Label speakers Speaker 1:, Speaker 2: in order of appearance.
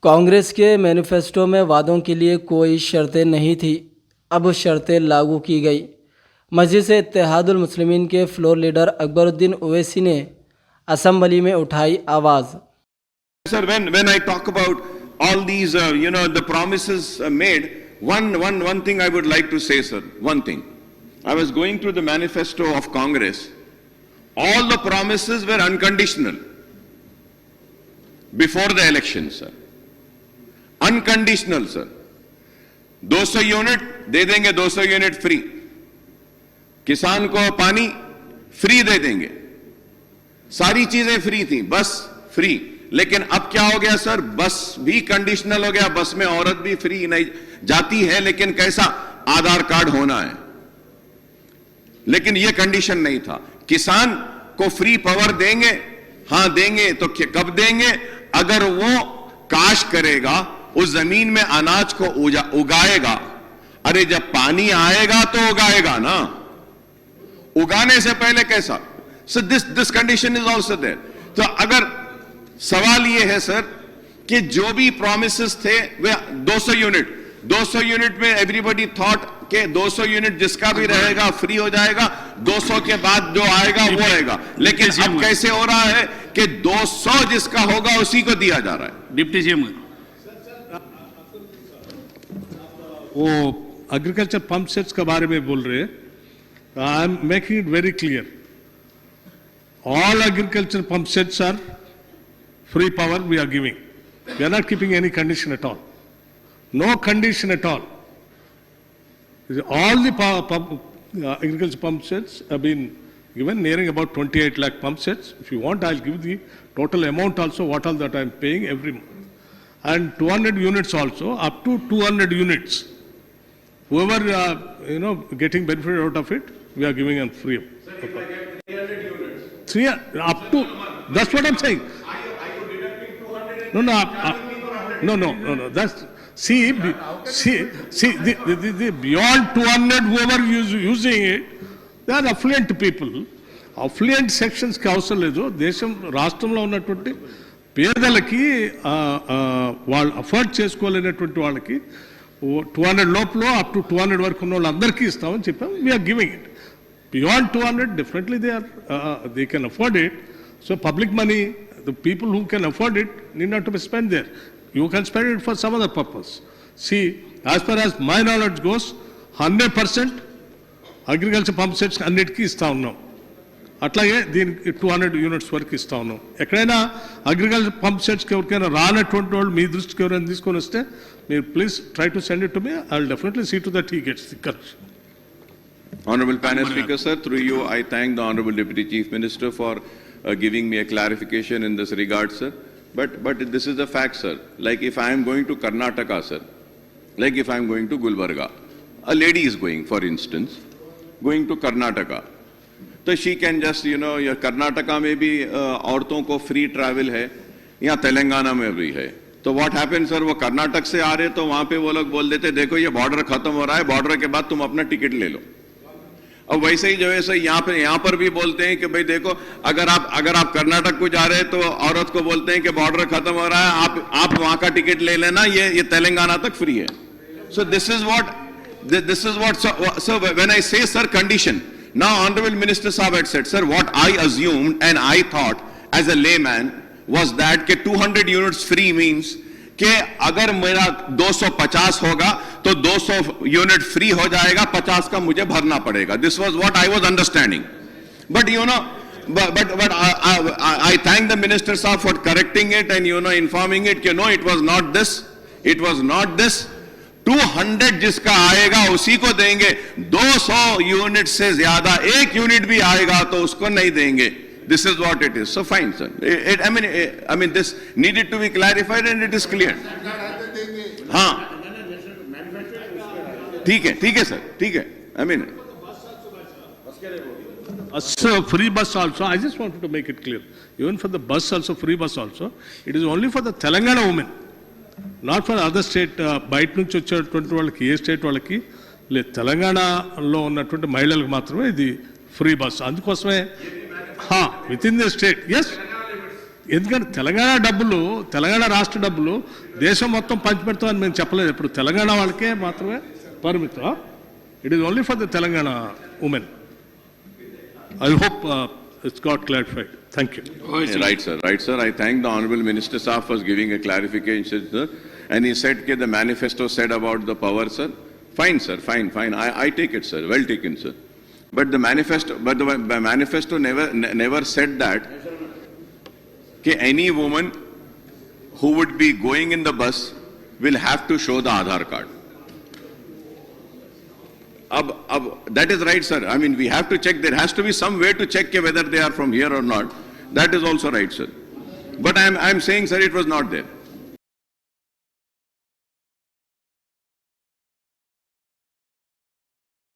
Speaker 1: कांग्रेस के मैनिफेस्टो में वादों के लिए कोई शर्तें नहीं थी, अब शर्तें लागू की गई। मजलिस इत्तेहादुल मुस्लिमीन के फ्लोर लीडर अकबरुद्दीन ओवैसी ने असेंबली में उठाई आवाज़।
Speaker 2: Sir, when I talk about all these, the promises made, one thing I would like to say, sir, one thing. I was going through the manifesto of Congress. All the promises were unconditional before the election, sir. Unconditional, sir. 200 unit दे देंगे, 200 unit free, किसान को पानी free दे देंगे, सारी चीजें free थी, बस free. लेकिन अब क्या हो गया सर, बस भी कंडीशनल हो गया, बस में औरत भी फ्री नहीं जाती है, लेकिन कैसा, आधार कार्ड होना है। लेकिन यह कंडीशन नहीं था। किसान को फ्री पावर देंगे, हां देंगे, तो कब देंगे, अगर वो काश करेगा, उस जमीन में अनाज को उगाएगा। अरे जब पानी आएगा तो उगाएगा ना, उगाने से पहले कैसा। So this condition is also there. तो अगर सवाल यह है सर कि जो भी प्रॉमिसेस थे वे 200 यूनिट में एवरीबॉडी थॉट के 200 यूनिट जिसका भी रहेगा फ्री हो जाएगा, 200 के बाद जो आएगा वो आएगा। लेकिन अब कैसे हो रहा है कि 200 जिसका होगा उसी को दिया जा रहा है।
Speaker 3: डिप्टी सीएम
Speaker 4: वो एग्रीकल्चर पंप सेट्स के बारे में बोल रहे हैं। I am making it very clear, all agriculture pump sets are free power we are giving. We are not keeping any condition at all. No condition at all. All the agriculture pump sets have been given, nearing about 28 lakh pump sets. If you want, I'll give the total amount also, what all that I'm paying every month. And 200 units also, up to 200 units. Whoever, getting benefit out of it, we are giving them free. Sir, if I get 300 units. 300, up to, that's what I'm saying. No. That's the beyond 200 whoever using it, they are affluent people. Affluent sections కి అవసరం లేదు. దేశం రాష్ట్రంలో ఉన్నటువంటి పేదలకి వాళ్ళు afford చేసుకోలేనటువంటి వాళ్ళకి 200 లోపల అప్ టు 200 వరకు ఉన్న వాళ్ళందరికీ ఇస్తామని చెప్పాం. We are giving it. Beyond 200, definitely they can afford it. So public money, the people who can afford it need not to be spent there. You can spend it for some other purpose. See, as far as my knowledge goes, 100% agriculture pump sets అన్నిటికీ ఇస్తా ఉన్నాం. అట్లాగే దీనికి 200 units వరకు ఇస్తా ఉన్నాం. ఎక్కడైనా agriculture pump సెట్స్కి ఎవరికైనా రానటువంటి వాళ్ళు మీ దృష్టికి ఎవరైనా తీసుకొని వస్తే మీరు please try to send it to me. I will definitely see to that he gets the correction.
Speaker 2: Honorable Panel Speaker, sir, through you, I thank the Honorable Deputy Chief Minister for giving me a clarification in this regard, sir. But this is the fact, sir. Like if I am going to Karnataka, sir, like if I am going to Gulbarga, a lady is going, for instance, going to Karnataka. So she can just, your Karnataka में भी औरतों को free travel है, यहाँ तेलंगाना में भी है. तो what happens, sir, वो कर्नाटक से आ रहे तो वहाँ पे वो लोग बोल देते, देखो ये बॉर्डर खत्म हो रहा है, बॉर्डर के बाद तुम अपना टिकट ले लो. अब वैसे ही जो है सर यहाँ पर भी बोलते हैं कि भाई देखो, अगर आप कर्नाटक को जा रहे हैं तो औरत को बोलते हैं कि बॉर्डर खत्म हो रहा है, आप वहां का टिकट ले लेना, ये तेलंगाना तक फ्री है. So this is what so when I say, sir, condition, now Honorable Minister Saab had said, sir, what I assumed and I thought as a layman was that कि 200 units free means कि अगर मेरा 250 होगा तो 200 unit free हो जाएगा, 50 का मुझे भरना पड़ेगा. This was what I was understanding. But I thank the Minister Saab for correcting it and informing it कि no, it was not this. 200 जिसका आएगा उसी को देंगे. 200 यूनिट से ज्यादा एक यूनिट भी आएगा तो उसको नहीं देंगे. This is what it is. So fine, sir. I mean, this needed to be clarified and it is clear. हाँ, ठीक है sir, ठीक है. I mean,
Speaker 4: free bus also. I just wanted to make it clear. Even for the bus also, free bus also, it is only for the Telangana women, not for other state. బయట నుంచి వచ్చేటువంటి వాళ్ళకి, ఏ state వాళ్ళకి లేదు, తెలంగాణలో ఉన్నటువంటి మహిళలకు మాత్రమే ఇది ఫ్రీ బస్. అందుకోసమే within the state, yes, ఎందుకంటే తెలంగాణ రాష్ట్ర డబ్బులు దేశం మొత్తం పంచిపెడతామని మేము చెప్పలేదు. ఇప్పుడు తెలంగాణ వాళ్ళకే మాత్రమే పరిమితం. It is only for the Telangana women. I hope it's got clarified. Thank you.
Speaker 2: Right, sir. Right, sir. I thank the Honorable Minister Saab for giving a clarification, sir. And he said that the manifesto said about the power, sir. Fine, sir. Fine. I take it, sir. Well taken, sir. But the manifesto never said that any woman who would be going in the bus will have to show the Aadhaar card. That is right, sir. I mean, we have to check. There has to be some way to check whether they are from here or not. That is also right, sir. But I am saying, sir, it was not there.